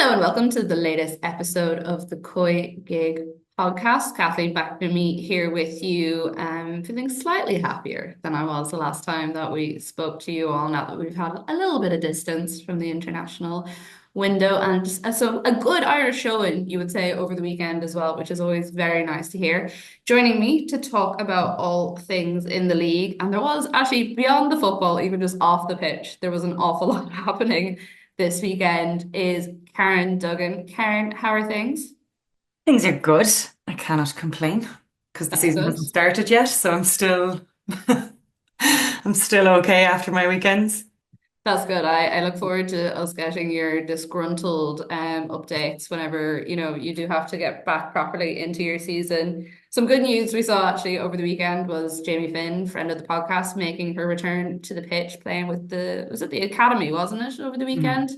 Hello and welcome to the latest episode of the COYGIG podcast. Kathleen McNamee here with you. Feeling slightly happier than I was the last time that we spoke to you all, now that we've had a little bit of distance from the international window. And so a good Irish showing, you would say, over the weekend as well, which is always very nice to hear. Joining me to talk about all things in the league. And there was actually, beyond the football, even just off the pitch, there was an awful lot happening this weekend, is Karen Duggan. Karen, how are things? Things are good. I cannot complain because the That's season good. hasn't started yet, so I'm still I'm still okay after my weekends. That's good. I look forward to us getting your disgruntled updates whenever, you do have to get back properly into your season. Some good news we saw actually over the weekend was Jamie Finn, friend of the podcast, making her return to the pitch, playing with was it the Academy, wasn't it, over the Mm. weekend?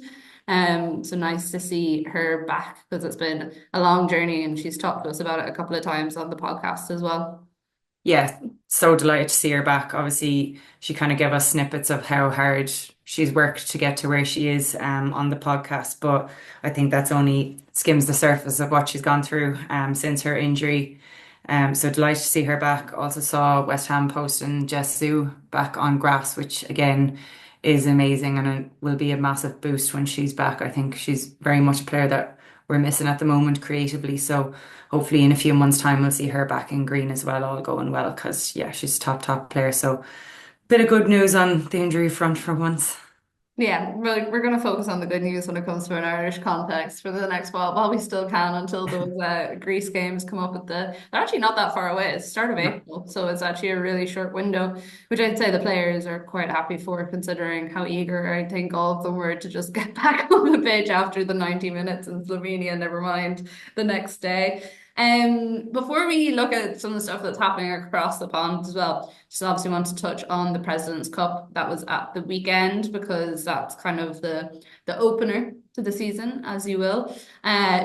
So nice to see her back because it's been a long journey and she's talked to us about it a couple of times on the podcast as well. Yeah, so delighted to see her back. Obviously, she kind of gave us snippets of how hard she's worked to get to where she is on the podcast, but I think that's only skims the surface of what she's gone through since her injury. So delighted to see her back. Also saw West Ham posting Jess Sue back on grass, which again is amazing and it will be a massive boost when she's back. I think she's very much a player that we're missing at the moment creatively. So hopefully in a few months' time we'll see her back in green as well, all going well, because yeah, she's a top player. So bit of good news on the injury front for once. Yeah, we're going to focus on the good news when it comes to an Irish context for the next while we still can until those Greece games come up they're actually not that far away. It's the start of No. April, so it's actually a really short window, which I'd say the players are quite happy for, considering how eager I think all of them were to just get back on the pitch after the 90 minutes in Slovenia, never mind the next day. Before we look at some of the stuff that's happening across the pond as well, just obviously want to touch on the President's Cup that was at the weekend because that's kind of the opener to the season, as you will.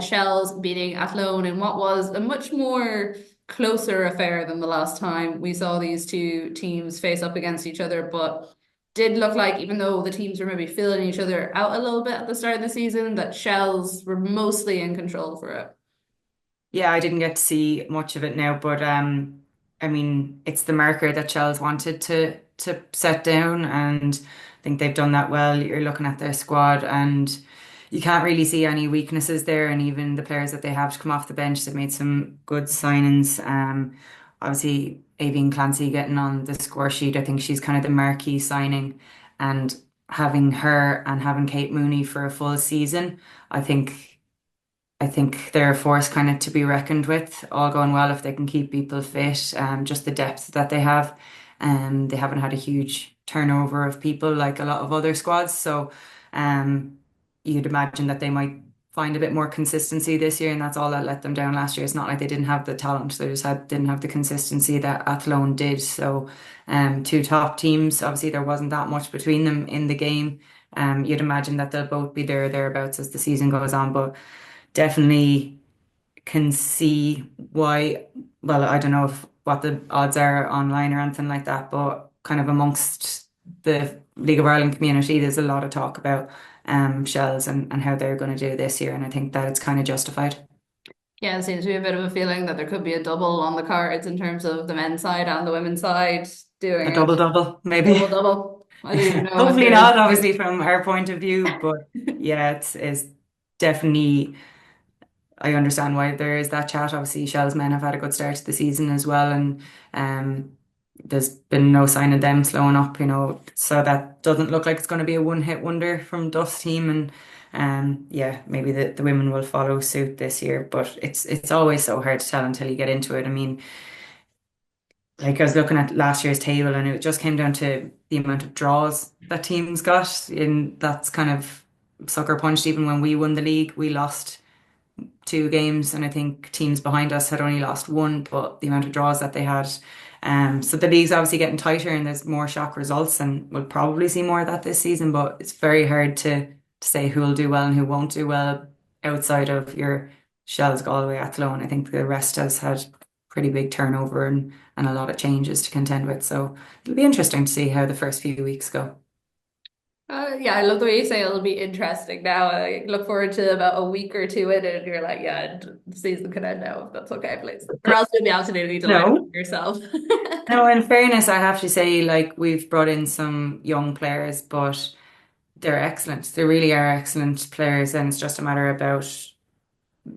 Shells beating Athlone in what was a much more closer affair than the last time we saw these two teams face up against each other, but did look like, even though the teams were maybe filling each other out a little bit at the start of the season, that Shells were mostly in control for it. Yeah, I didn't get to see much of it now, but I mean, it's the marker that Chelsea wanted to set down, and I think they've done that well. You're looking at their squad, and you can't really see any weaknesses there. And even the players that they have to come off the bench, they've made some good signings. Obviously, Avian Clancy getting on the score sheet. I think she's kind of the marquee signing, and having her and having Kate Mooney for a full season, I think. I think they're a force kind of to be reckoned with, all going well if they can keep people fit. Just the depth that they have. They haven't had a huge turnover of people like a lot of other squads. So you'd imagine that they might find a bit more consistency this year, and that's all that let them down last year. It's not like they didn't have the talent, they just didn't have the consistency that Athlone did. So two top teams, obviously there wasn't that much between them in the game. You'd imagine that they'll both be there or thereabouts as the season goes on, but definitely can see why. Well, I don't know if what the odds are online or anything like that, but kind of amongst the League of Ireland community, there's a lot of talk about Shells and how they're going to do this year, and I think that it's kind of justified. Yeah, it seems to be a bit of a feeling that there could be a double on the cards in terms of the men's side and the women's side A doing a double double, maybe. double. I don't even know if Hopefully there's not, obviously from our point of view, but yeah, it's definitely. I understand why there is that chat. Obviously, Shell's men have had a good start to the season as well, and there's been no sign of them slowing up, so that doesn't look like it's going to be a one-hit wonder from Duff's team. And yeah, maybe the women will follow suit this year, but it's always so hard to tell until you get into it. I mean, like I was looking at last year's table, and it just came down to the amount of draws that teams got, and that's kind of sucker punched. Even when we won the league, we lost two games, and I think teams behind us had only lost one, but the amount of draws that they had. So the league's obviously getting tighter, and there's more shock results, and we'll probably see more of that this season. But it's very hard to say who will do well and who won't do well outside of your Shells, Galway, Athlone. I think the rest has had pretty big turnover and a lot of changes to contend with. So it'll be interesting to see how the first few weeks go. Yeah, I love the way you say it'll be interesting now. I look forward to about a week or two in it, and you're like, yeah, the season can end now if that's okay, please. Or else you'll be absolutely delighted with No. yourself. No, in fairness, I have to say, like, we've brought in some young players, but they're excellent. They really are excellent players, and it's just a matter about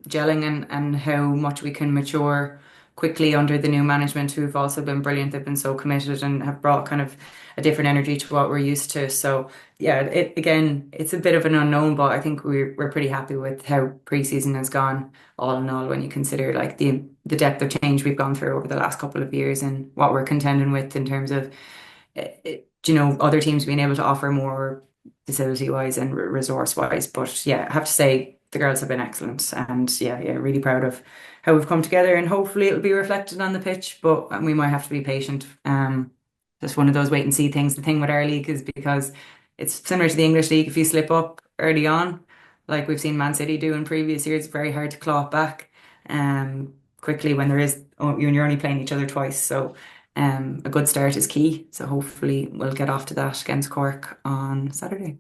gelling and how much we can mature quickly under the new management who've also been brilliant. They've been so committed and have brought kind of a different energy to what we're used to. So yeah, it again, it's a bit of an unknown, but I think we're pretty happy with how pre-season has gone, all in all, when you consider like the depth of change we've gone through over the last couple of years and what we're contending with in terms of other teams being able to offer more facility wise and resource wise. But yeah, I have to say the girls have been excellent, and yeah, really proud of how we've come together. And hopefully it'll be reflected on the pitch, but we might have to be patient. Just one of those wait and see things. The thing with our league is because it's similar to the English league. If you slip up early on, like we've seen Man City do in previous years, it's very hard to claw it back quickly when when you're only playing each other twice. So a good start is key. So hopefully we'll get off to that against Cork on Saturday.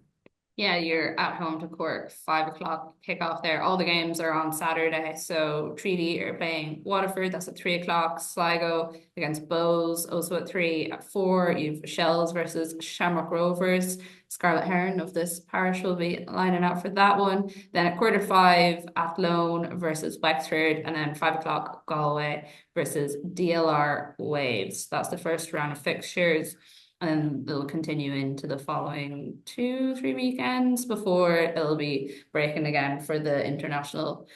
Yeah, you're at home to Cork, 5 o'clock kickoff there. All the games are on Saturday. So Treaty are playing Waterford, that's at 3 o'clock. Sligo against Bows, also at 3. At 4, you've Shells versus Shamrock Rovers. Scarlet Heron of this parish will be lining out for that one. Then at quarter 5, Athlone versus Wexford, and then 5 o'clock, Galway versus DLR Waves. That's the first round of fixtures. And they'll continue into the following 2, 3 weekends before it'll be breaking again for the international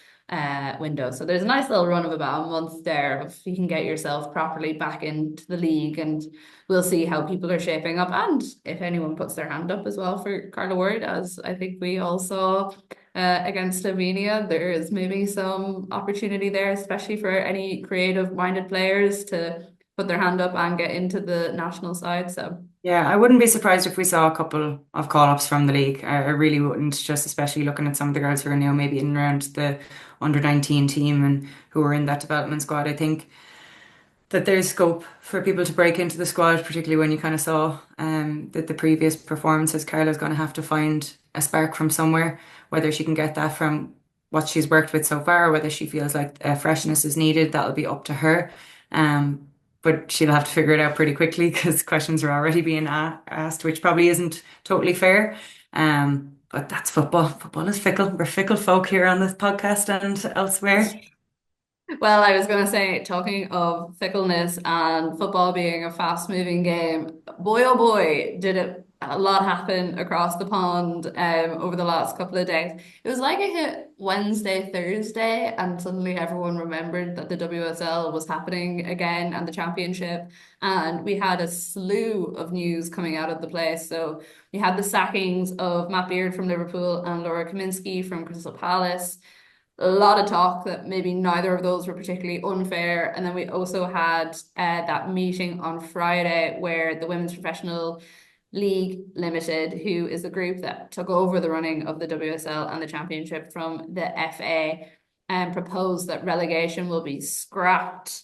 window. So there's a nice little run of about a month there if you can get yourself properly back into the league, and we'll see how people are shaping up and if anyone puts their hand up as well for Carla Ward, as I think we all saw against Slovenia. There is maybe some opportunity there, especially for any creative minded players to put their hand up and get into the national side. So Yeah, I wouldn't be surprised if we saw a couple of call-ups from the league. I really wouldn't, just especially looking at some of the girls who are now maybe in and around the under 19 team and who are in that development squad. I think that there's scope for people to break into the squad, particularly when you kind of saw that the previous performances. Carla's going to have to find a spark from somewhere, whether she can get that from what she's worked with so far, or whether she feels like freshness is needed. That'll be up to her. But she'll have to figure it out pretty quickly because questions are already being asked, which probably isn't totally fair. But that's football. Football is fickle. We're fickle folk here on this podcast and elsewhere. well, I was going to say, talking of fickleness and football being a fast-moving game, boy oh boy, did it a lot happen across the pond over the last couple of days. It was like it hit Wednesday, Thursday, and suddenly everyone remembered that the WSL was happening again and the championship. And we had a slew of news coming out of the place. So we had the sackings of Matt Beard from Liverpool and Laura Kaminski from Crystal Palace. A lot of talk that maybe neither of those were particularly unfair. And then we also had that meeting on Friday where the Women's Professional League Limited, who is the group that took over the running of the WSL and the championship from the FA, and proposed that relegation will be scrapped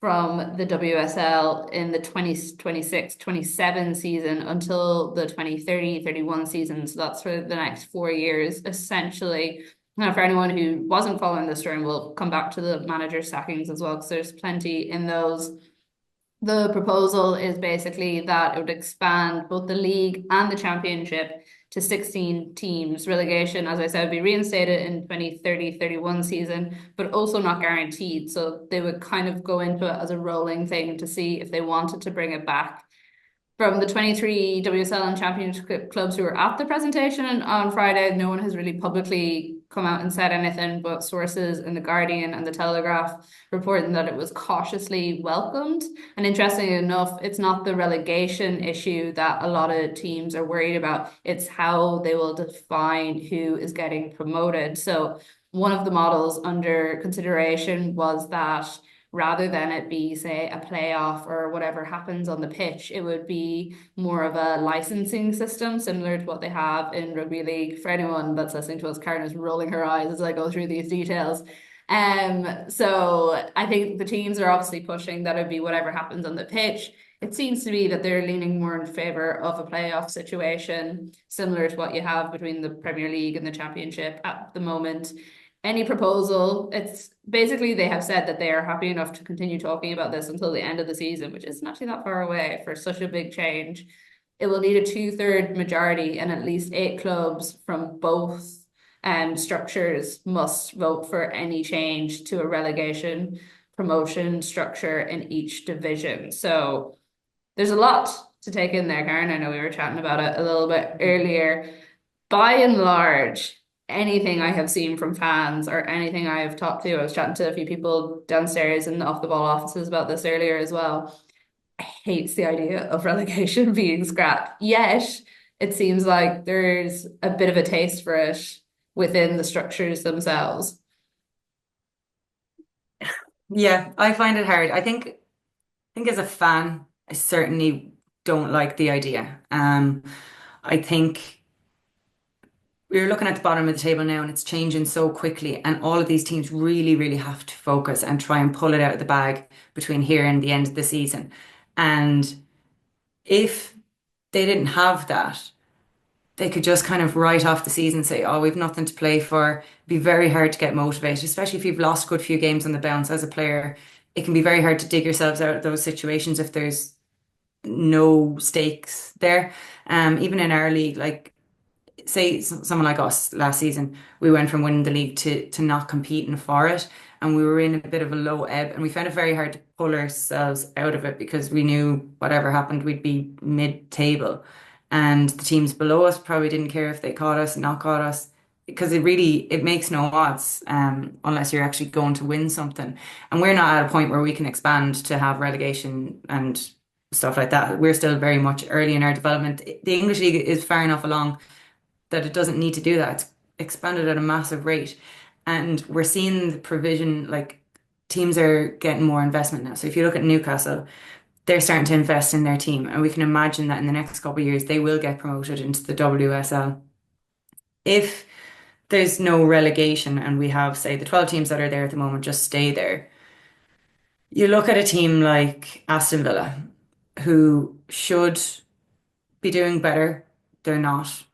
from the WSL in the 2026-27 season until the 2030-31 season. So that's for the next 4 years, essentially. Now, for anyone who wasn't following this story, we'll come back to the manager sackings as well, because there's plenty in those. The proposal is basically that it would expand both the league and the championship to 16 teams. Relegation, as I said, would be reinstated in 2030-31 season, but also not guaranteed. So they would kind of go into it as a rolling thing to see if they wanted to bring it back. From the 23 WSL and championship clubs who were at the presentation on Friday, no one has really publicly come out and said anything, but sources in The Guardian and The Telegraph reporting that it was cautiously welcomed. And interestingly enough, it's not the relegation issue that a lot of teams are worried about. It's how they will define who is getting promoted. So one of the models under consideration was that rather than it be, say, a playoff or whatever happens on the pitch, it would be more of a licensing system similar to what they have in rugby league. For anyone that's listening to us, Karen is rolling her eyes as I go through these details. So I think the teams are obviously pushing that it'd be whatever happens on the pitch. it seems to be that they're leaning more in favor of a playoff situation, similar to what you have between the Premier League and the Championship at the moment. Any proposal, it's basically they have said that they are happy enough to continue talking about this until the end of the season, which isn't actually that far away for such a big change. It will need a two-third majority, and at least eight clubs from both structures must vote for any change to a relegation promotion structure in each division. So there's a lot to take in there, Karen. I know we were chatting about it a little bit earlier. By and large, anything I have seen from fans or anything I have talked to, I was chatting to a few people downstairs in the off the ball offices about this earlier as well, hates the idea of relegation being scrapped. Yet it seems like there's a bit of a taste for it within the structures themselves. Yeah, I find it hard. I think as a fan, I certainly don't like the idea. I think we're looking at the bottom of the table now and it's changing so quickly, and all of these teams really, really have to focus and try and pull it out of the bag between here and the end of the season. And if they didn't have that, they could just kind of write off the season and say, oh, we've nothing to play for. It'd be very hard to get motivated, especially if you've lost a good few games on the bounce as a player. It can be very hard to dig yourselves out of those situations if there's no stakes there. Even in our league, like say someone like us last season, we went from winning the league to not competing for it. And we were in a bit of a low ebb and we found it very hard to pull ourselves out of it because we knew whatever happened, we'd be mid-table. And the teams below us probably didn't care if they caught us, not caught us, because it makes no odds unless you're actually going to win something. And we're not at a point where we can expand to have relegation and stuff like that. We're still very much early in our development. The English League is far enough along that it doesn't need to do that. It's expanded at a massive rate. And we're seeing the provision, like teams are getting more investment now. So if you look at Newcastle, they're starting to invest in their team. And we can imagine that in the next couple of years, they will get promoted into the WSL. If there's no relegation and we have, say, the 12 teams that are there at the moment just stay there, you look at a team like Aston Villa, who should be doing better. They're not.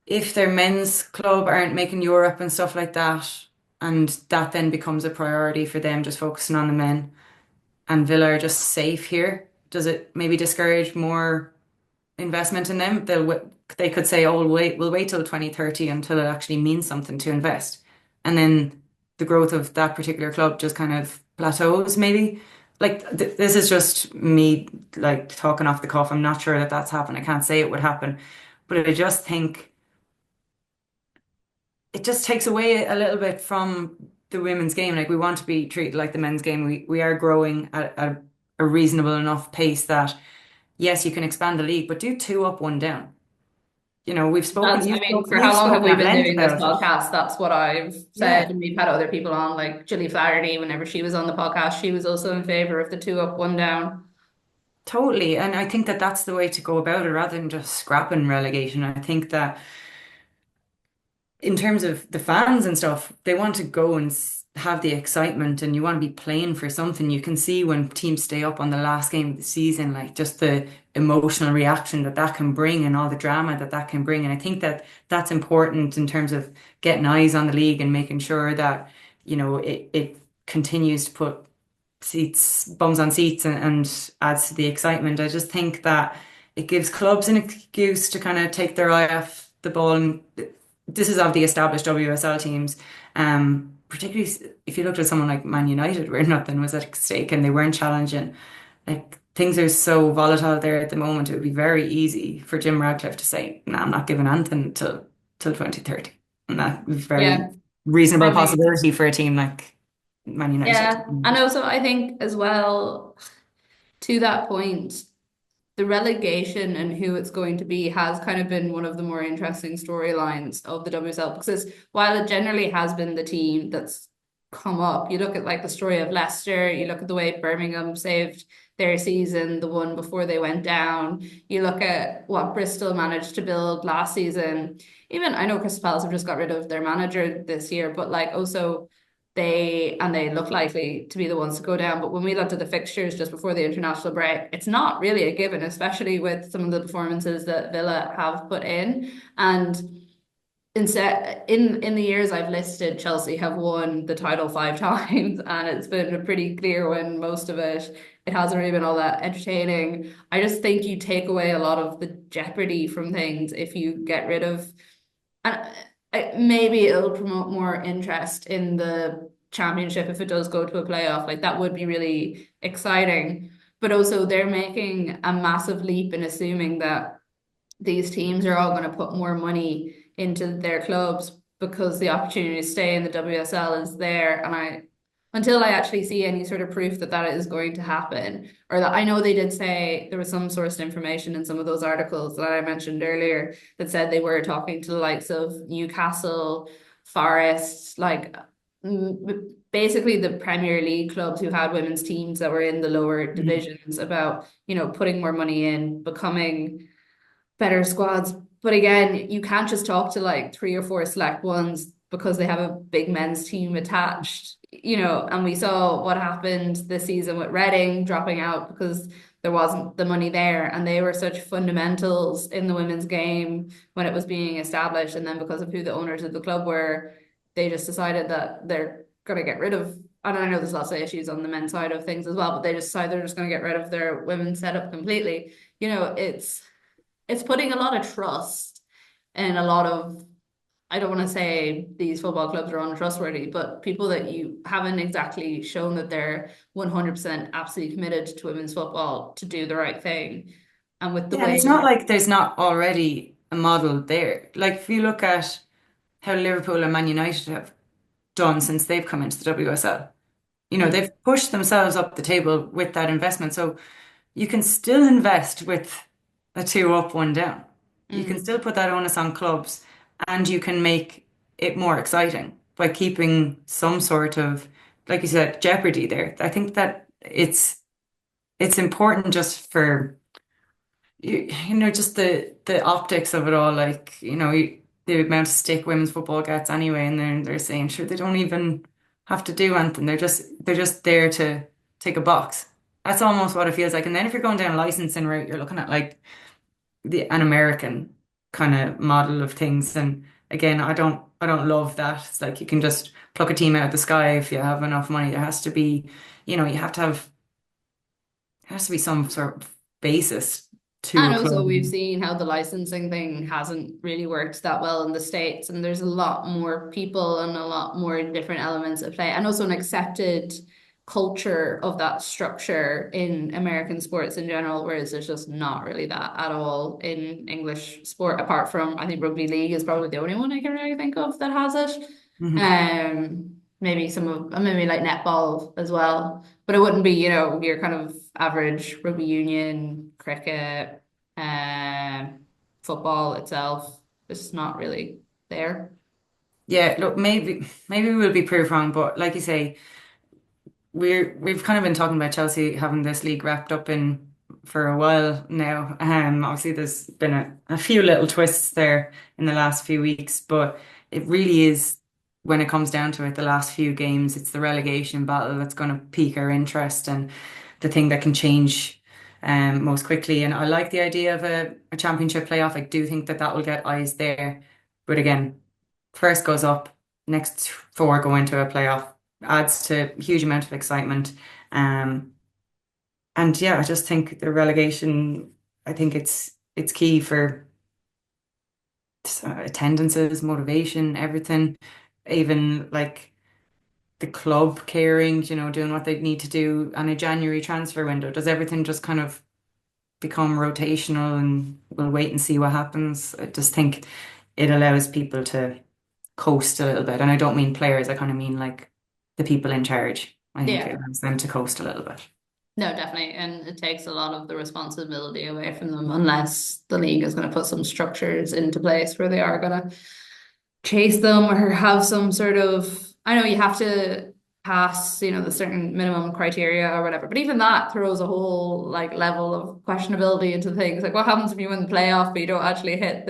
If their men's club aren't making Europe and stuff like that, and that then becomes a priority for them, just focusing on the men, and Villa are just safe here, does it maybe discourage more investment in them? They could say, "Oh, we'll wait till 2030 until it actually means something to invest," and then the growth of that particular club just kind of plateaus, maybe. Like this is just me like talking off the cuff. I'm not sure that that's happened. I can't say it would happen, but I just think it just takes away a little bit from the women's game. Like we want to be treated like the men's game. We are growing at a reasonable enough pace that yes, you can expand the league, but do two up, one down. That's, I You've mean, spoken, for you've how long have spoken we at been length doing this about it. podcast? That's what I've said. Yeah, And we've had other people on, like Julie Flaherty, whenever she was on the podcast, she was also in favor of the two up, one down. totally. And I think that that's the way to go about it rather than just scrapping relegation. I think that in terms of the fans and stuff, they want to go and have the excitement and you want to be playing for something. You can see when teams stay up on the last game of the season, like just the emotional reaction that that can bring and all the drama that that can bring. And I think that that's important in terms of getting eyes on the league and making sure that, it continues to put bums on seats and adds to the excitement. I just think that it gives clubs an excuse to kind of take their eye off the ball. And this is of the established WSL teams. Particularly if you looked at someone like Man United, where nothing was at stake and they weren't challenging. Like things are so volatile there at the moment. It would be very easy for Jim Radcliffe to say, "No, I'm not giving anything till 2030," and that is very Yeah, reasonable I mean, possibility for a team like Man United. yeah. And also, I think as well, to that point, the relegation and who it's going to be has kind of been one of the more interesting storylines of the WSL because while it generally has been the team that's come up, you look at like the story of Leicester, you look at the way Birmingham saved their season, the one before they went down, you look at what Bristol managed to build last season. Even I know Crystal Palace have just got rid of their manager this year, but like also they look likely to be the ones to go down. But when we looked at the fixtures just before the international break, it's not really a given, especially with some of the performances that Villa have put in. And instead, in the years I've listed, Chelsea have won the title 5 times, and it's been a pretty clear win. Most of it hasn't really been all that entertaining. I just think you take away a lot of the jeopardy from things if you get rid of, and maybe it'll promote more interest in the championship if it does go to a playoff. Like that would be really exciting. But also, they're making a massive leap in assuming that these teams are all going to put more money into their clubs because the opportunity to stay in the WSL is there. And until I actually see any sort of proof that that is going to happen, or that I know they did say there was some sourced information in some of those articles that I mentioned earlier that said they were talking to the likes of Newcastle, Forest, like basically the Premier League clubs who had women's teams that were in the lower divisions about, putting more money in, becoming better squads. But again, you can't just talk to like 3 or 4 select ones because they have a big men's team attached, and we saw what happened this season with Reading dropping out because there wasn't the money there, and they were such fundamentals in the women's game when it was being established. And then because of who the owners of the club were, they just decided that they're going to get rid of, and I know there's lots of issues on the men's side of things as well, but they just decided they're just going to get rid of their women's setup completely. It's putting a lot of trust in a lot of, I don't want to say these football clubs are untrustworthy, but people that you haven't exactly shown that they're 100% absolutely committed to women's football to do the right thing. And with the Yeah, and way it's not like there's not already a model there. Like if you look at how Liverpool and Man United have done since they've come into the WSL, Mm, they've pushed themselves up the table with that investment. So you can still invest with a two up, one down. You can mm. still put that onus on clubs and you can make it more exciting by keeping some sort of, like you said, jeopardy there. I think that it's important just for just the optics of it all, like, the amount of stick women's football gets anyway, and they're saying sure they don't even have to do anything. They're just there to take a box. That's almost what it feels like. And then if you're going down licensing route, you're looking at like an American kind of model of things. And again, I don't love that. It's like you can just pluck a team out of the sky if you have enough money. There has to be, you have to have there has to be some sort of basis to And a also, club. we've seen how the licensing thing hasn't really worked that well in the States, and there's a lot more people and a lot more different elements at play, and also an accepted culture of that structure in American sports in general, whereas there's just not really that at all in English sport, apart from I think rugby league is probably the only one I can really think of that has it. Mhm. Maybe like netball as well, but it wouldn't be, your kind of average rugby union, cricket, football itself. It's just not really there. Yeah, look, maybe we'll be proved wrong, but like you say, we've kind of been talking about Chelsea having this league wrapped up in for a while now. Obviously there's been a few little twists there in the last few weeks, but it really is when it comes down to it, the last few games, it's the relegation battle that's going to pique our interest and the thing that can change most quickly. And I like the idea of a championship playoff. I do think that will get eyes there. But again, first goes up, next four go into a playoff, adds to a huge amount of excitement. Um, and yeah, I just think the relegation, I think it's key for attendances, motivation, everything, even like the club caring, doing what they need to do on a January transfer window. Does everything just kind of become rotational and we'll wait and see what happens? I just think it allows people to coast a little bit. And I don't mean players, I kind of mean like the people in charge. I think it Yeah. allows them to coast a little bit. No, definitely. And it takes a lot of the responsibility away from them unless the league is going to put some structures into place where they are going to chase them or have some sort of, I know you have to pass, the certain minimum criteria or whatever, but even that throws a whole like level of questionability into things. Like what happens if you win the playoff but you don't actually hit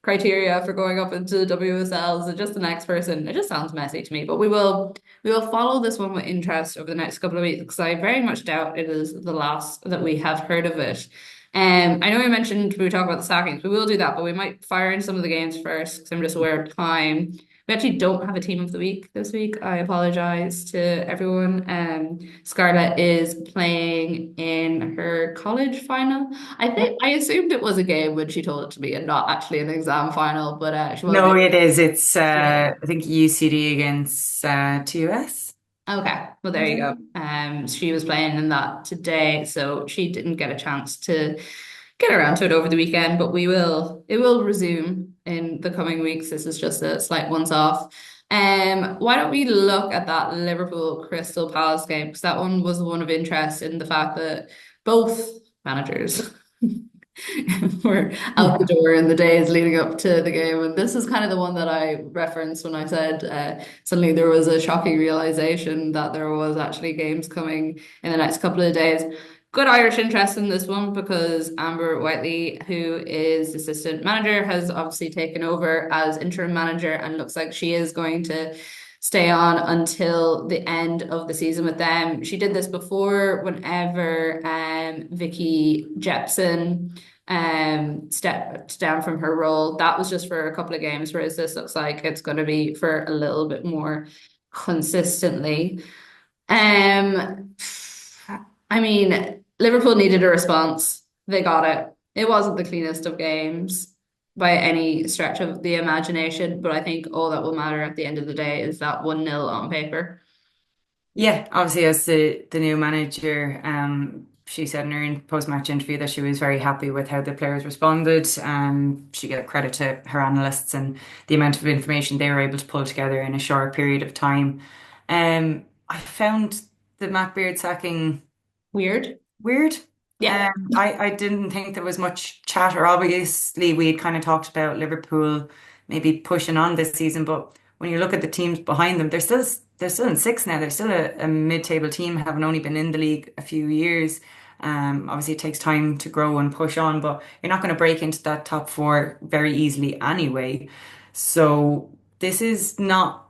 criteria for going up into the WSL. Is it just the next person? It just sounds messy to me, but we will follow this one with interest over the next couple of weeks because I very much doubt it is the last that we have heard of it. I know we mentioned we were talking about the sackings. We will do that, but we might fire in some of the games first because I'm just aware of time. We actually don't have a team of the week this week. I apologize to everyone. Scarlett is playing in her college final. I assumed it was a game when she told it to me and not actually an exam final, but she was No, it is. It's yeah. I think UCD against TUS. Okay, well there Is you it? go. She was playing in that today, so she didn't get a chance to get around to it over the weekend, but it will resume in the coming weeks. This is just a slight once off. Why don't we look at that Liverpool Crystal Palace game? Because that one was the one of interest in the fact that both managers were out the Yeah. door in the days leading up to the game. And this is kind of the one that I referenced when I said suddenly there was a shocking realization that there was actually games coming in the next couple of days. Good Irish interest in this one because Amber Whiteley, who is assistant manager, has obviously taken over as interim manager and looks like she is going to stay on until the end of the season with them. She did this before whenever Vicky Jepson stepped down from her role. That was just for a couple of games, whereas this looks like it's going to be for a little bit more consistently. Um, I mean, Liverpool needed a response. They got it. It wasn't the cleanest of games by any stretch of the imagination, but I think all that will matter at the end of the day is that 1-0 on paper. Yeah, obviously as the new manager, she said in her post-match interview that she was very happy with how the players responded. She gave credit to her analysts and the amount of information they were able to pull together in a short period of time. I found the Matt Beard sacking Weird. weird. Yeah. I didn't think there was much chatter. Obviously, we had kind of talked about Liverpool maybe pushing on this season, but when you look at the teams behind them, they're still in sixth now. They're still a mid-table team, having only been in the league a few years. Obviously, it takes time to grow and push on, but you're not going to break into that top four very easily anyway. So this is not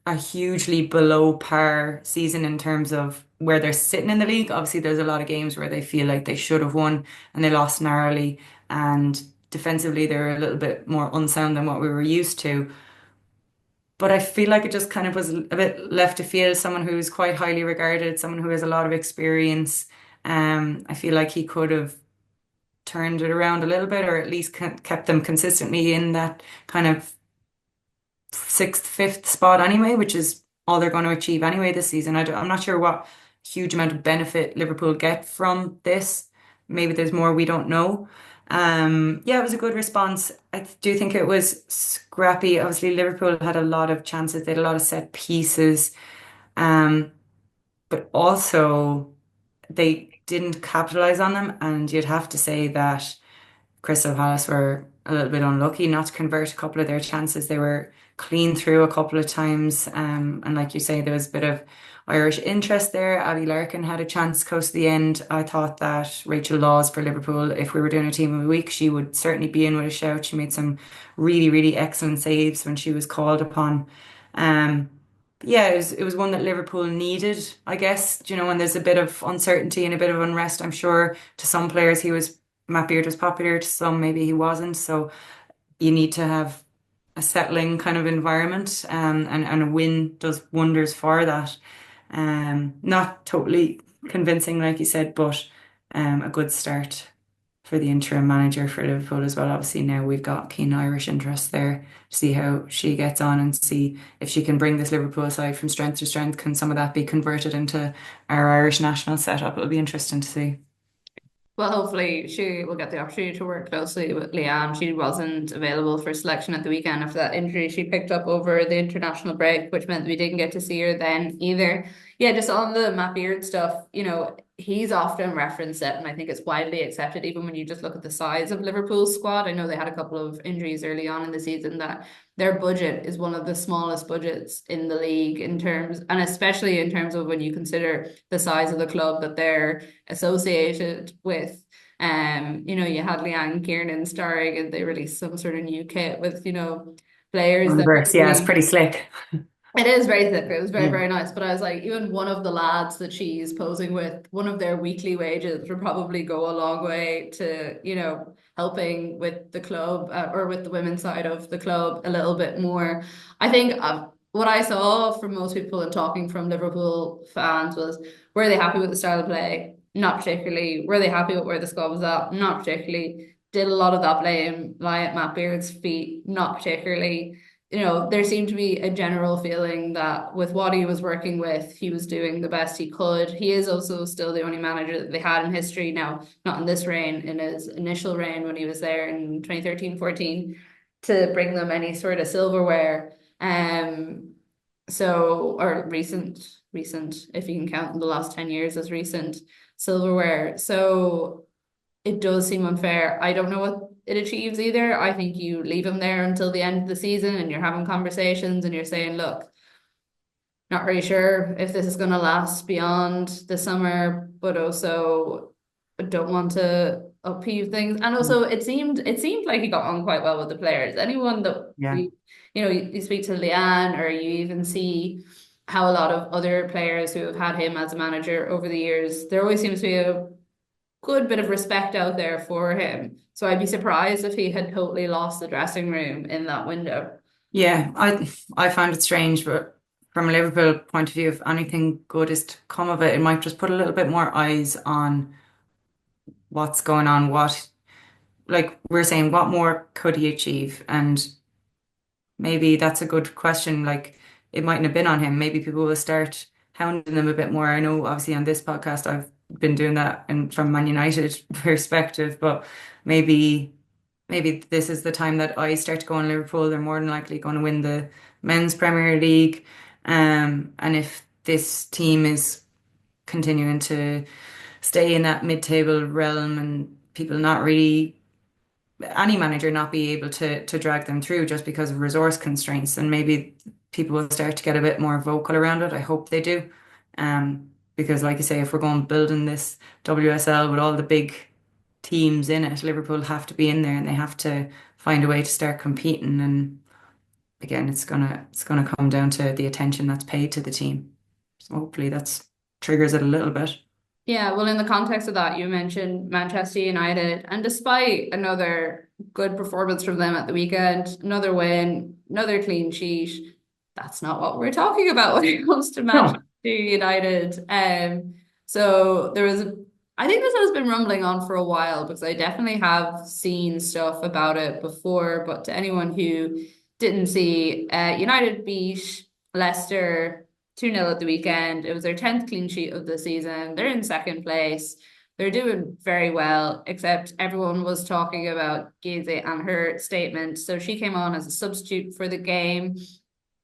a hugely below par season in terms of where they're sitting in the league. Obviously, there's a lot of games where they feel like they should have won and they lost narrowly. And defensively, they're a little bit more unsound than what we were used to. But I feel like it just kind of was a bit left to field. Someone who's quite highly regarded, someone who has a lot of experience. I feel like he could have turned it around a little bit, or at least kept them consistently in that kind of sixth, fifth spot anyway, which is all they're going to achieve anyway this season. I'm not sure what huge amount of benefit Liverpool get from this. Maybe there's more we don't know. Yeah, it was a good response. I do think it was scrappy. Obviously, Liverpool had a lot of chances. They had a lot of set pieces, um, but also they didn't capitalize on them. And you'd have to say that Crystal Palace were a little bit unlucky not to convert a couple of their chances. They were clean through a couple of times. And like you say, there was a bit of Irish interest there. Abby Larkin had a chance close to the end. I thought that Rachel Laws for Liverpool, if we were doing a team of the week, she would certainly be in with a shout. She made some really, really excellent saves when she was called upon. Um, yeah, it was one that Liverpool needed, I guess. You know, when there's a bit of uncertainty and a bit of unrest, I'm sure to some players Matt Beard was popular, to some maybe he wasn't. So you need to have a settling kind of environment, and a win does wonders for that. Not totally convincing, like you said, but a good start for the interim manager for Liverpool as well. Obviously, now we've got keen Irish interest there to see how she gets on and see if she can bring this Liverpool side from strength to strength. Can some of that be converted into our Irish national setup? It'll be interesting to see. Well, hopefully she will get the opportunity to work closely with Leanne. She wasn't available for selection at the weekend after that injury she picked up over the international break, which meant we didn't get to see her then either. Yeah, just on the Matt Beard stuff, he's often referenced it, and I think it's widely accepted, even when you just look at the size of Liverpool's squad. I know they had a couple of injuries early on in the season that their budget is one of the smallest budgets in the league in terms, and especially in terms of when you consider the size of the club that they're associated with. You had Leanne Kiernan starring and they released some sort of new kit with, players that Reverse, yeah, it's really pretty slick. it is very thick. It was very, Yeah, very nice. But I was like, even one of the lads that she's posing with, one of their weekly wages would probably go a long way to, helping with the club or with the women's side of the club a little bit more. I think what I saw from most people and talking from Liverpool fans was, were they happy with the style of play? Not particularly. Were they happy with where the squad was at? Not particularly. Did a lot of that blame lie at Matt Beard's feet? Not particularly. There seemed to be a general feeling that with what he was working with, he was doing the best he could. He is also still the only manager that they had in history now, not in this reign, in his initial reign when he was there in 2013-14, to bring them any sort of silverware. Or recent, if you can count the last 10 years as recent silverware. So it does seem unfair. I don't know what it achieves either. I think you leave him there until the end of the season and you're having conversations and you're saying, look, not really sure if this is going to last beyond the summer, but also don't want to upheave things. And also it seemed like he got on quite well with the players. Anyone that yeah, you speak to Leanne or you even see how a lot of other players who have had him as a manager over the years, there always seems to be a good bit of respect out there for him. So I'd be surprised if he had totally lost the dressing room in that window. yeah. I found it strange, but from a Liverpool point of view, if anything good is to come of it, it might just put a little bit more eyes on what's going on. What, like we're saying, what more could he achieve? And maybe that's a good question. Like it mightn't have been on him. Maybe people will start hounding them a bit more. I know obviously on this podcast I've been doing that and from Man United perspective, but maybe this is the time that I start to go on Liverpool. They're more than likely going to win the men's Premier League. And if this team is continuing to stay in that mid-table realm and people not really any manager not be able to drag them through just because of resource constraints. And maybe people will start to get a bit more vocal around it. I hope they do. Because like you say, if we're going building this WSL with all the big teams in it, Liverpool have to be in there and they have to find a way to start competing. And again, it's gonna come down to the attention that's paid to the team. So hopefully that's triggers it a little bit. Yeah, well, in the context of that, you mentioned Manchester United, and despite another good performance from them at the weekend, another win, another clean sheet, that's not what we're talking about when it comes to Manchester No. United. So there was, I think this has been rumbling on for a while because I definitely have seen stuff about it before, but to anyone who didn't see, United beat Leicester 2-0 at the weekend. It was their 10th clean sheet of the season. They're in second place. They're doing very well, except everyone was talking about Gize and her statement. So she came on as a substitute for the game.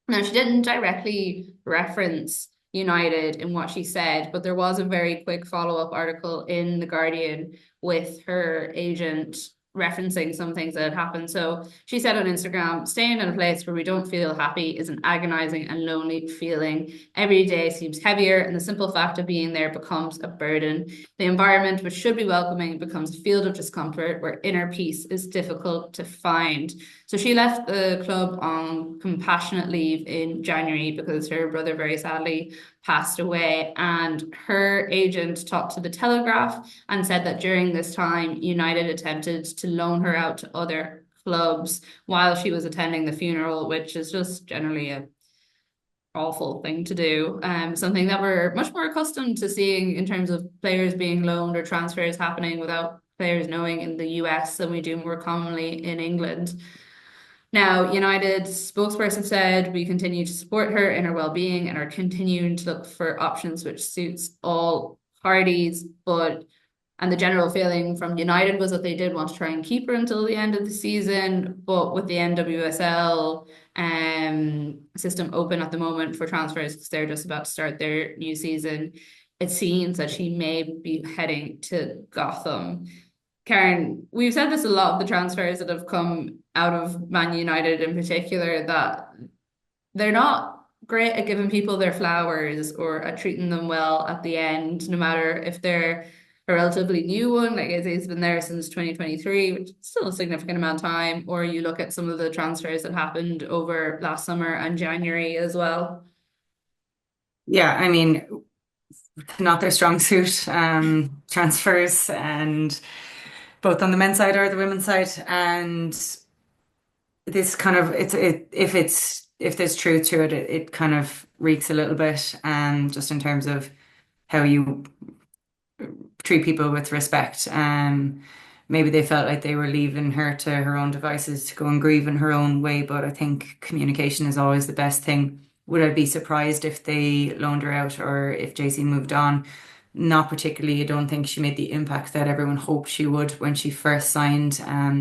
Now, she didn't directly reference United in what she said, but there was a very quick follow-up article in The Guardian with her agent referencing some things that had happened. So she said on Instagram, staying in a place where we don't feel happy is an agonizing and lonely feeling. Every day seems heavier, and the simple fact of being there becomes a burden. The environment, which should be welcoming, becomes a field of discomfort where inner peace is difficult to find. So she left the club on compassionate leave in January because her brother very sadly passed away. And her agent talked to the Telegraph and said that during this time, United attempted to loan her out to other clubs while she was attending the funeral, which is just generally a awful thing to do. Something that we're much more accustomed to seeing in terms of players being loaned or transfers happening without players knowing in the US than we do more commonly in England. Now, United's spokesperson said, we continue to support her in her well-being and are continuing to look for options which suits all parties. And the general feeling from United was that they did want to try and keep her until the end of the season, but with the NWSL system open at the moment for transfers because they're just about to start their new season, it seems that she may be heading to Gotham. Karen, we've said this a lot of the transfers that have come out of Man United in particular, that they're not great at giving people their flowers or at treating them well at the end, no matter if they're a relatively new one, like Izzy's been there since 2023, which is still a significant amount of time, or you look at some of the transfers that happened over last summer and January as well. Yeah, I mean, not their strong suit, transfers, and both on the men's side or the women's side. And this kind of if there's truth to it, it kind of reeks a little bit, just in terms of how you treat people with respect. Maybe they felt like they were leaving her to her own devices to go and grieve in her own way, but I think communication is always the best thing. Would I be surprised if they loaned her out or if JC moved on? Not particularly. I don't think she made the impact that everyone hoped she would when she first signed.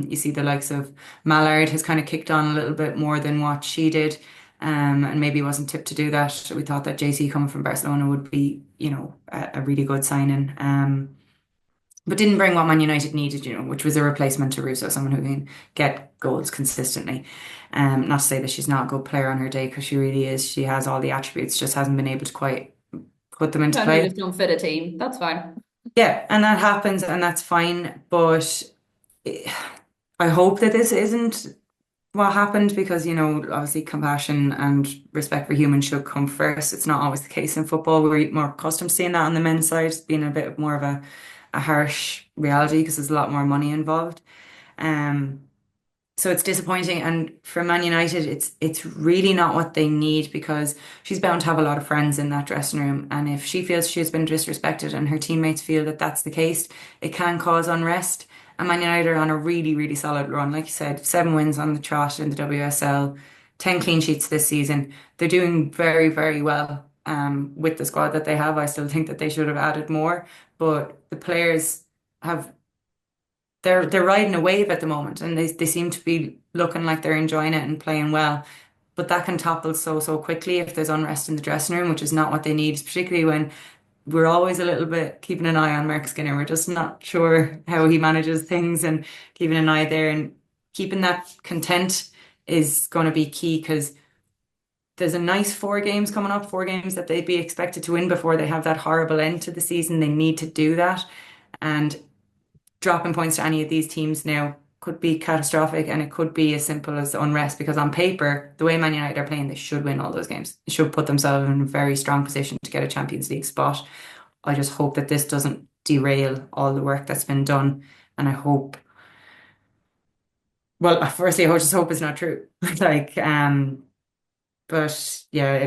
You see the likes of Mallard has kind of kicked on a little bit more than what she did. And maybe wasn't tipped to do that. We thought that JC coming from Barcelona would be, a really good signing. But didn't bring what Man United needed, which was a replacement to Russo, someone who can get goals consistently. Not to say that she's not a good player on her day, because she really is. She has all the attributes, just hasn't been able to quite put them into And you play. just don't fit a team. That's fine. Yeah, and that happens, and that's fine. But I hope that this isn't what happened, because, obviously compassion and respect for humans should come first. It's not always the case in football. We're more accustomed to seeing that on the men's side, being a bit more of a harsh reality because there's a lot more money involved. Um, so it's disappointing. And for Man United, it's really not what they need, because she's bound to have a lot of friends in that dressing room. And if she feels she has been disrespected and her teammates feel that that's the case, it can cause unrest. And Man United are on a really, really solid run. Like you said, 7 wins on the trot in the WSL, 10 clean sheets this season. They're doing very, very well with the squad that they have. I still think that they should have added more, but the players have they're riding a wave at the moment, and they seem to be looking like they're enjoying it and playing well. But that can topple so quickly if there's unrest in the dressing room, which is not what they need, particularly when we're always a little bit keeping an eye on Mark Skinner. We're just not sure how he manages things, and keeping an eye there and keeping that content is going to be key, because there's a nice 4 games coming up, 4 games that they'd be expected to win before they have that horrible end to the season. They need to do that. And dropping points to any of these teams now could be catastrophic, and it could be as simple as unrest, because on paper, the way Man United are playing, they should win all those games. They should put themselves in a very strong position to get a Champions League spot. I just hope that this doesn't derail all the work that's been done. And I hope, well, firstly, I just hope it's not true. Like, but yeah,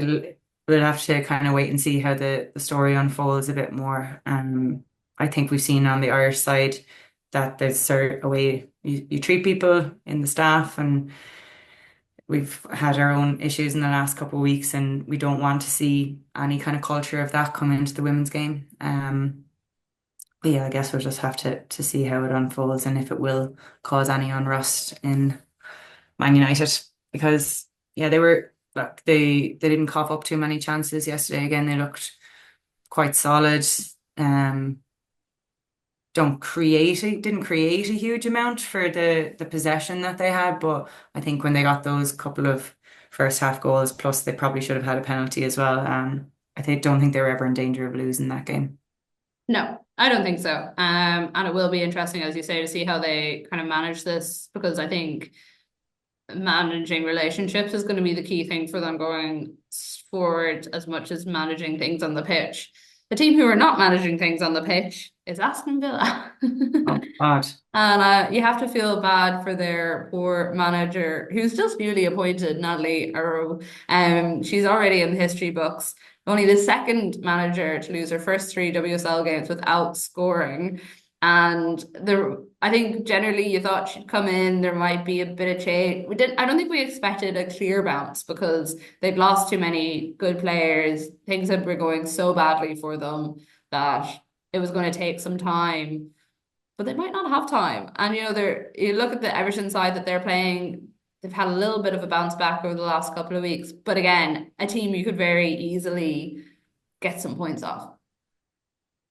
we'll have to kind of wait and see how the story unfolds a bit more. I think we've seen on the Irish side that there's sort of a way you treat people in the staff, and we've had our own issues in the last couple of weeks, and we don't want to see any kind of culture of that come into the women's game. But yeah, I guess we'll just have to see how it unfolds and if it will cause any unrest in Man United, because yeah, they were look they didn't cough up too many chances yesterday. Again, they looked quite solid. Um, didn't create a huge amount for the possession that they had, but I think when they got those couple of first half goals, plus they probably should have had a penalty as well. Don't think they were ever in danger of losing that game. No, I don't think so. And it will be interesting, as you say, to see how they kind of manage this, because I think managing relationships is going to be the key thing for them going forward, as much as managing things on the pitch. The team who are not managing things on the pitch is Aston Villa. Oh God. And you have to feel bad for their poor manager, who's just newly appointed, Natalie Arrow. She's already in the history books. Only the second manager to lose her first 3 WSL games without scoring. And I think generally you thought she'd come in, there might be a bit of change. I don't think we expected a clear bounce, because they'd lost too many good players. Things had been going so badly for them that it was going to take some time, but they might not have time. And you look at the Everton side that they're playing, they've had a little bit of a bounce back over the last couple of weeks. But again, a team you could very easily get some points off.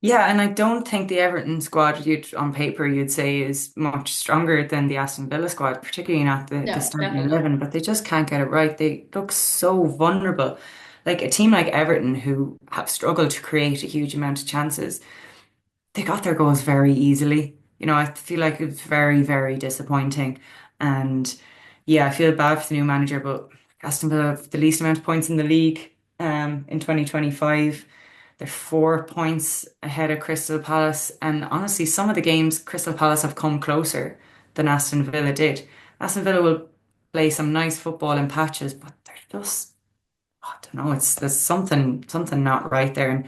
Yeah, and I don't think the Everton squad on paper you'd say is much stronger than the Aston Villa squad, particularly not the No, starting definitely not. 11, but they just can't get it right. They look so vulnerable. Like a team like Everton, who have struggled to create a huge amount of chances, they got their goals very easily. I feel like it's very, very disappointing. And yeah, I feel bad for the new manager, but Aston Villa have the least amount of points in the league in 2025. They're 4 points ahead of Crystal Palace. And honestly, some of the games Crystal Palace have come closer than Aston Villa did. Aston Villa will play some nice football in patches, but they're just I don't know. There's something not right there, and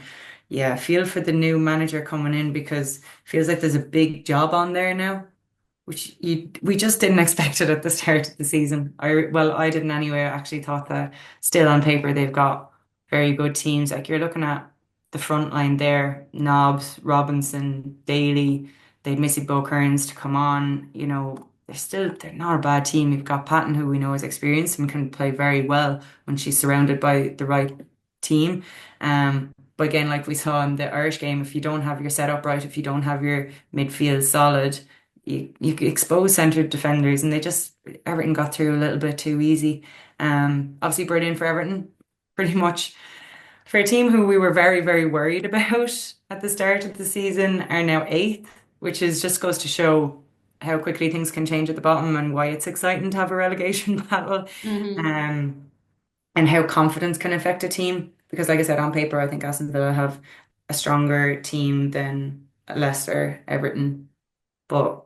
yeah, I feel for the new manager coming in because it feels like there's a big job on there now, which we just didn't expect it at the start of the season. I didn't anyway. I actually thought that still on paper they've got very good teams. Like you're looking at the front line there, Nobbs, Robinson, Daly, they'd Missy Kearns to come on. They're not a bad team. You've got Patton, who we know is experienced and can play very well when she's surrounded by the right team. But again, like we saw in the Irish game, if you don't have your setup right, if you don't have your midfield solid, you expose centred defenders, and Everton got through a little bit too easy. Obviously brilliant for Everton, pretty much for a team who we were very, very worried about at the start of the season are now eighth, which is just goes to show how quickly things can change at the bottom and why it's exciting to have a relegation battle, Hmm. um, and how confidence can affect a team. Because, like I said, on paper, I think Aston Villa have a stronger team than Leicester, Everton, but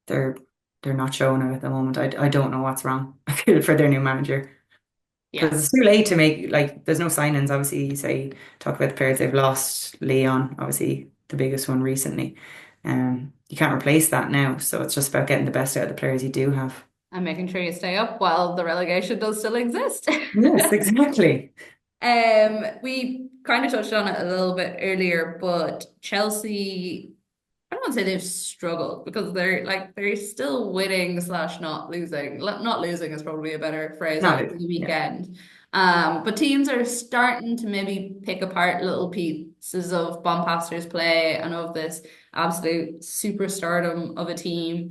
they're they're not showing it at the moment. I don't know what's wrong for their new manager Yeah. because it's too late to make there's no signings. Obviously, you say talk about the players they've lost. Leon, obviously the biggest one recently. You can't replace that now, so it's just about getting the best out of the players you do have. And making sure you stay up while the relegation does still exist. Yes, exactly. We kind of touched on it a little bit earlier, but Chelsea, I don't want to say they've struggled because they're still winning slash not losing. Not losing is probably a better phrase Not after it. the Yeah. weekend. But teams are starting to maybe pick apart little pieces of Bompastor's play and of this absolute superstardom of a team.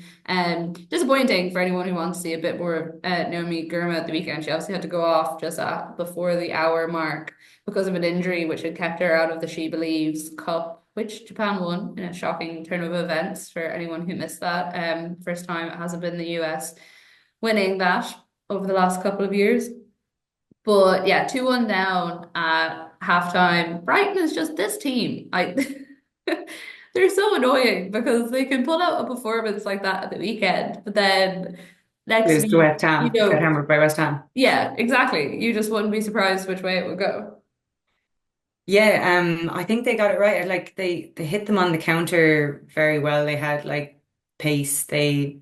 Disappointing for anyone who wants to see a bit more of Naomi Girma at the weekend. She obviously had to go off just before the hour mark because of an injury which had kept her out of the She Believes Cup, which Japan won in a shocking turn of events for anyone who missed that. First time it hasn't been the US winning that over the last couple of years. But yeah, 2-1 down at halftime. Brighton is just this team. They're so annoying because they can pull out a performance like that at the weekend, but then next Lose to week, West Ham. Get hammered by West Ham. yeah, exactly. You just wouldn't be surprised which way it would go. Yeah, I think they got it right. Like they hit them on the counter very well. They had like pace. They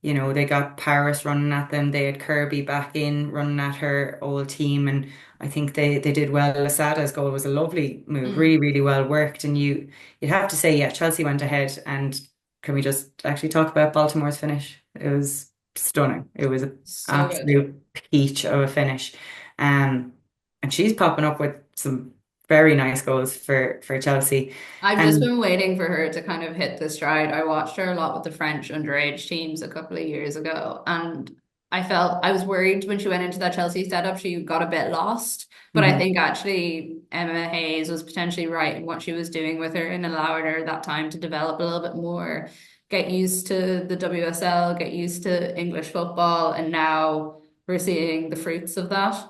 got Paris running at them. They had Kirby back in running at her old team, and I think they did well. Lasada's goal was a lovely move, really, Mm, really well worked. And you'd have to say, yeah, Chelsea went ahead. And can we just actually talk about Baltimore's finish? It was stunning. It was an so good. absolute peach of a finish. Um, and she's popping up with some very nice goals for Chelsea. I've just And been waiting for her to kind of hit the stride. I watched her a lot with the French underage teams a couple of years ago, and I was worried when she went into that Chelsea setup, she got a bit lost. But I mhm. think actually Emma Hayes was potentially right in what she was doing with her and allowing her that time to develop a little bit more, get used to the WSL, get used to English football, and now we're seeing the fruits of that.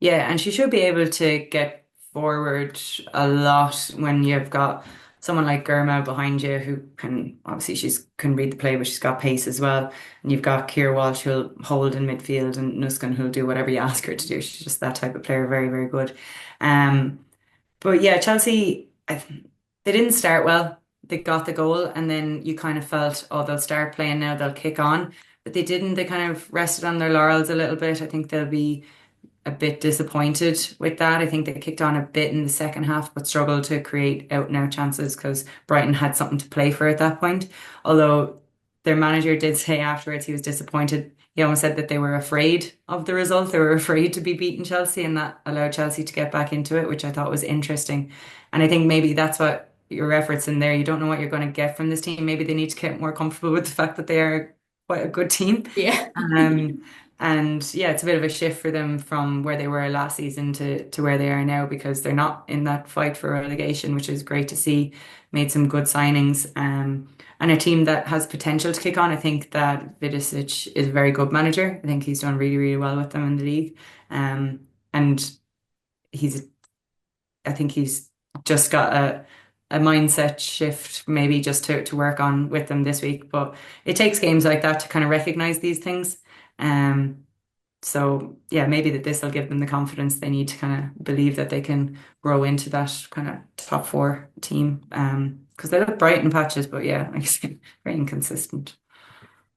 Yeah, and she should be able to get forward a lot when you've got someone like Germa behind you who can obviously she's can read the play, but she's got pace as well. And you've got Keir Walsh who'll hold in midfield and Nuskin who'll do whatever you ask her to do. She's just that type of player, very, very good. Um, but yeah, Chelsea, they didn't start well. They got the goal, and then you kind of felt, oh, they'll start playing now, they'll kick on. But they didn't. They kind of rested on their laurels a little bit. I think they'll be a bit disappointed with that. I think they kicked on a bit in the second half, but struggled to create out and out chances because Brighton had something to play for at that point. Although their manager did say afterwards he was disappointed. He almost said that they were afraid of the result. They were afraid to be beaten Chelsea, and that allowed Chelsea to get back into it, which I thought was interesting. And I think maybe that's what you're referencing there. You don't know what you're going to get from this team. Maybe they need to get more comfortable with the fact that they are quite a good team. Yeah. Um, And yeah, it's a bit of a shift for them from where they were last season to where they are now because they're not in that fight for relegation, which is great to see. Made some good signings, and a team that has potential to kick on. I think that Vidicic is a very good manager. I think he's done really, really well with them in the league. And he's I think he's just got a mindset shift maybe just to work on with them this week. But it takes games like that to kind of recognize these things. Um, so yeah, maybe that this will give them the confidence they need to kind of believe that they can grow into that kind of top four team. Because they look bright in patches, but yeah, I guess very inconsistent.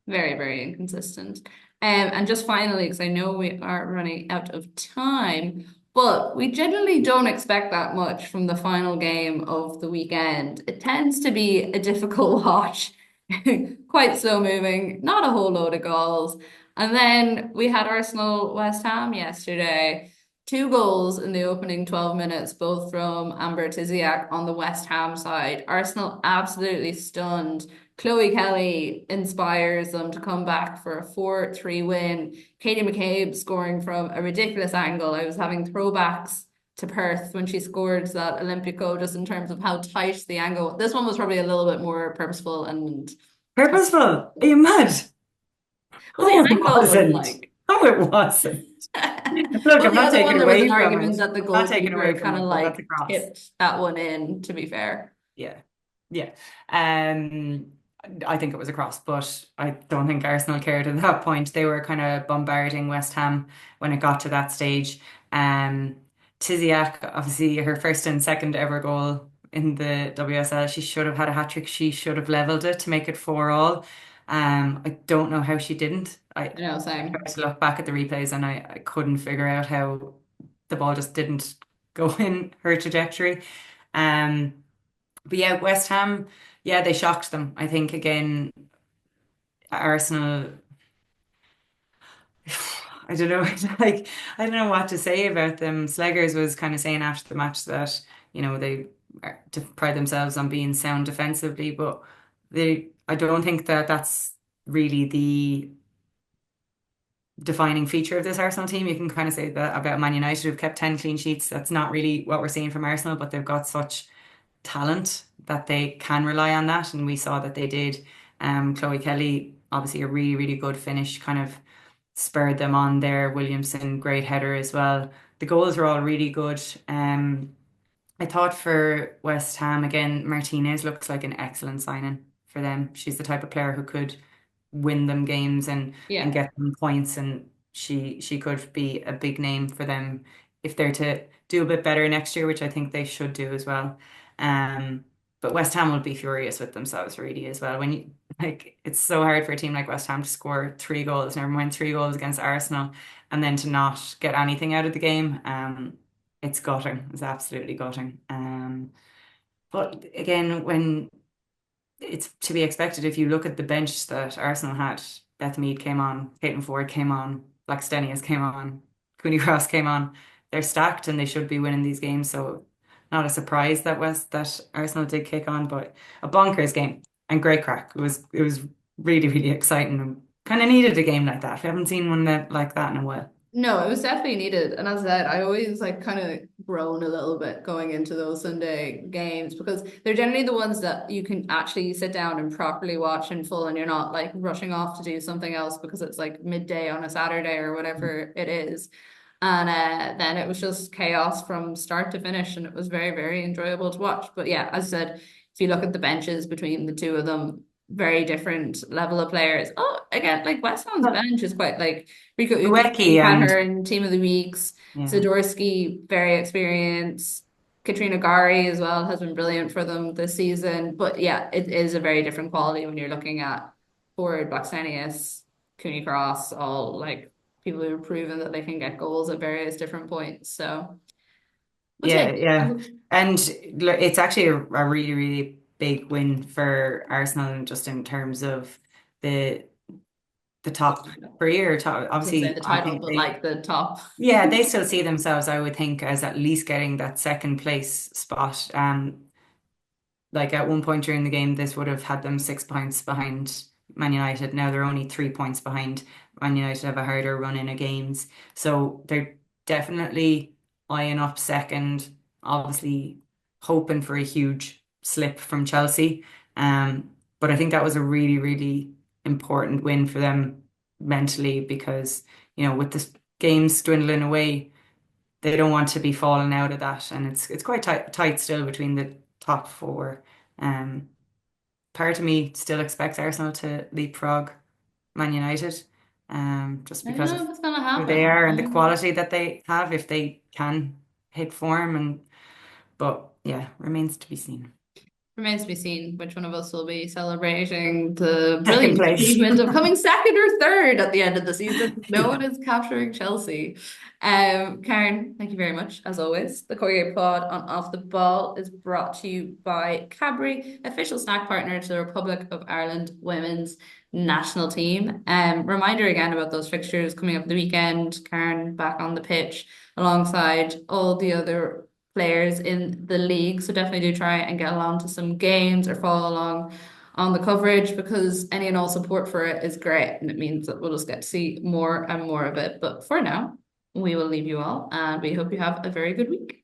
Very, very inconsistent. And just finally, because I know we are running out of time, but we generally don't expect that much from the final game of the weekend. It tends to be a difficult watch, quite slow moving, not a whole load of goals. And then we had Arsenal West Ham yesterday. Two goals in the opening 12 minutes, both from Amber Tiziak on the West Ham side. Arsenal absolutely stunned. Chloe Kelly inspires them to come back for a 4-3 win. Katie McCabe scoring from a ridiculous angle. I was having throwbacks to Perth when she scored that Olympico, just in terms of how tight the angle. This one was probably a little bit more purposeful and just, Purposeful? Are you mad? well, the Oh, it angle was wasn't. like. Oh, it wasn't. Look, Well, I'm the not other taking one, there was an away from argument it. that the I'm not taking away goalkeeper from kind of it, but that's like a cross. tipped that one in, to be fair. Yeah. Yeah. Um, I think it was a cross, but I don't think Arsenal cared at that point. They were kind of bombarding West Ham when it got to that stage. Um, Tiziak, obviously her first and second ever goal in the WSL, she should have had a hat trick. She should have leveled it to make it 4-all. I don't know how she didn't. I know, I tried same. to look back at the replays and I couldn't figure out how the ball just didn't go in her trajectory. Um, but yeah, West Ham, yeah, they shocked them. I think again, Arsenal, I don't know, like I don't know what to say about them. Sleggers was kind of saying after the match that, they to pride themselves on being sound defensively, but I don't think that that's really the defining feature of this Arsenal team. You can kind of say that about Man United, who've kept 10 clean sheets. That's not really what we're seeing from Arsenal, but they've got such talent that they can rely on that. And we saw that they did. Chloe Kelly, obviously a really, really good finish, kind of spurred them on there. Williamson, great header as well. The goals were all really good. I thought for West Ham, again, Martinez looks like an excellent signing for them. She's the type of player who could win them games and Yeah. get them points, and she could be a big name for them if they're to do a bit better next year, which I think they should do as well. Um, but West Ham will be furious with themselves really as well. When you like, it's so hard for a team like West Ham to score 3 goals, never mind 3 goals against Arsenal, and then to not get anything out of the game. It's gutting. It's absolutely gutting. But again, when it's to be expected, if you look at the bench that Arsenal had, Beth Mead came on, Caitlin Ford came on, Blackstenius came on, Cooney Cross came on. They're stacked and they should be winning these games. So not a surprise that Arsenal did kick on, but a bonkers game and great crack. It was really, really exciting and kind of needed a game like that. We haven't seen one like that in a while. No, it was definitely needed. And as I said, I always like kind of groan a little bit going into those Sunday games because they're generally the ones that you can actually sit down and properly watch in full and you're not like rushing off to do something else because it's like midday on a Saturday or whatever it is. And then it was just chaos from start to finish and it was very, very enjoyable to watch. But yeah, as I said, if you look at the benches between the two of them, very different level of players. Oh, again, like West Ham's bench is quite like Rico Uki, Ueki we've had and her in Team of the Weeks. yeah. Zadorsky, very experienced. Katrina Gari as well has been brilliant for them this season. But yeah, it is a very different quality when you're looking at Ford, Blackstenius, Cooney Cross, all like people who have proven that they can get goals at various different points. So we'll Yeah, take yeah. And it's actually a really, really big win for Arsenal just in terms of the the top three or top. I was gonna say Obviously, the I title, think but like the top. yeah, they still see themselves, I would think, as at least getting that second place spot. Like at one point during the game, this would have had them 6 points behind Man United. Now they're only 3 points behind. Man United have a harder run in of games. So they're definitely eyeing up second, obviously hoping for a huge slip from Chelsea. But I think that was a really, really important win for them mentally because, with the games dwindling away, they don't want to be falling out of that. And it's quite tight still between the top four. Um, Part of me still expects Arsenal to leapfrog Man United, just I don't because know of if it's gonna who they are and the happen. quality that they have if they can hit form. But yeah, remains to be seen. Remains to be seen which one of us will be celebrating the Second brilliant place. achievement of coming second or third at the end of the season. No one is capturing Chelsea. Karen, thank you very much, as always. The COYGIG Pod on Off the Ball is brought to you by Cadbury, official snack partner to the Republic of Ireland women's national team. Reminder again about those fixtures coming up the weekend. Karen back on the pitch alongside all the other players in the league. So definitely do try and get along to some games or follow along on the coverage because any and all support for it is great. And it means that we'll just get to see more and more of it. But for now, we will leave you all and we hope you have a very good week.